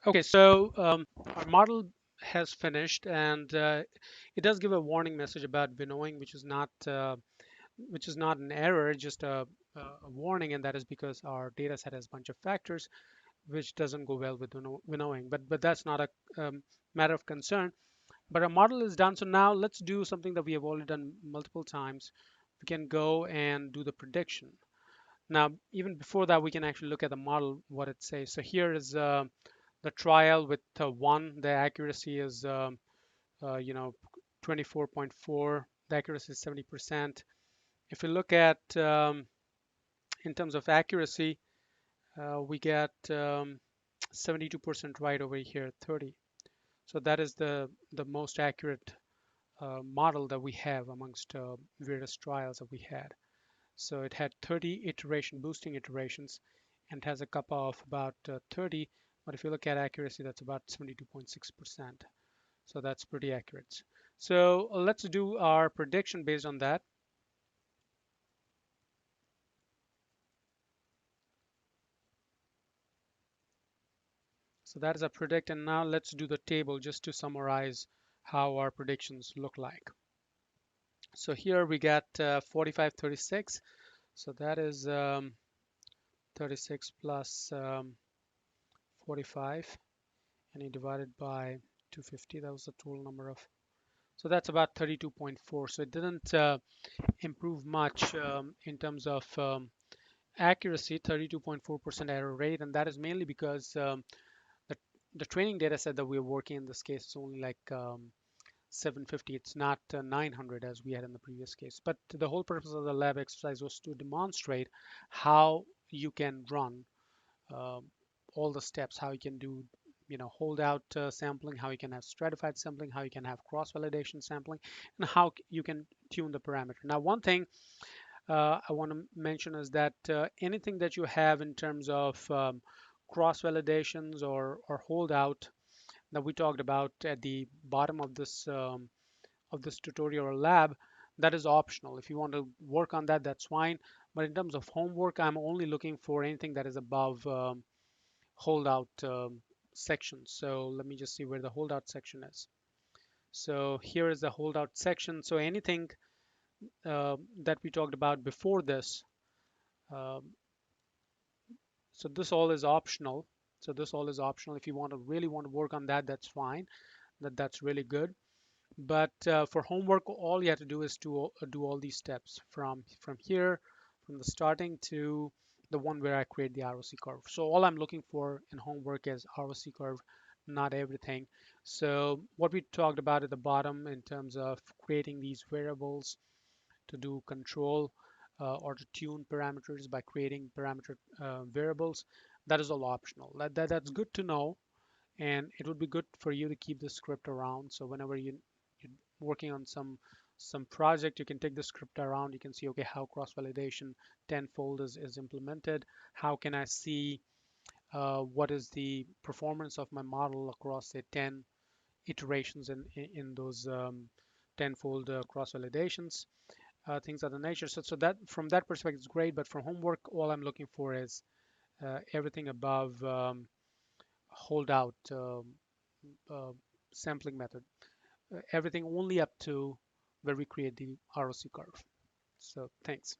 Okay, so our model has finished, and it does give a warning message about winnowing, which is not an error, just a warning, and that is because our data set has a bunch of factors which doesn't go well with winnowing. But that's not a matter of concern. But our model is done. So now let's do something that we have already done multiple times. We can go and do the prediction. Now, even before that, we can actually look at the model, what it says. So here is the trial with one. The accuracy is, 24.4. The accuracy is 70%. If you look at in terms of accuracy, we get 72% right over here, 30. So that is the most accurate model that we have amongst various trials that we had. So it had 30 boosting iterations, and has a kappa of about 30. But if you look at accuracy, that's about 72.6%. So that's pretty accurate. So let's do our prediction based on that. So that is a predict, and now let's do the table just to summarize how our predictions look like. So here we got 45, 36. So that is 36 plus 45, and you divide it by 250. That was the total number of. So that's about 32.4. So it didn't improve much in terms of accuracy, 32.4% error rate, and that is mainly because the, the training data set that we're working in this case is only like 750. It's not 900 as we had in the previous case. But the whole purpose of the lab exercise was to demonstrate how you can run um, all the steps, how you can do holdout sampling, how you can have stratified sampling, how you can have cross-validation sampling, and how you can tune the parameter. Now, one thing I want to mention is that anything that you have in terms of cross-validations or holdout that we talked about at the bottom of this tutorial or lab, that is optional. If you want to work on that, that's fine. But in terms of homework, I'm only looking for anything that is above holdout section. So let me just see where the holdout section is. So here is the holdout section. So anything that we talked about before this, um, so this all is optional. So this all is optional. If you really want to work on that, that's fine. That's really good. But for homework, all you have to do is to do all these steps from here, from the starting to the one where I create the ROC curve. So all I'm looking for in homework is ROC curve, not everything. So what we talked about at the bottom in terms of creating these variables to do control or to tune parameters by creating parameter variables, that is all optional. That's good to know, and it would be good for you to keep the script around. So whenever you're working on some project, you can take the script around. You can see, okay, how cross-validation tenfold is implemented. How can I see what is the performance of my model across, say, 10 iterations in those tenfold cross-validations, things of the nature. So that from that perspective is great, but for homework, all I'm looking for is everything above holdout uh, sampling method. Everything only up to where we create the ROC curve. So thanks.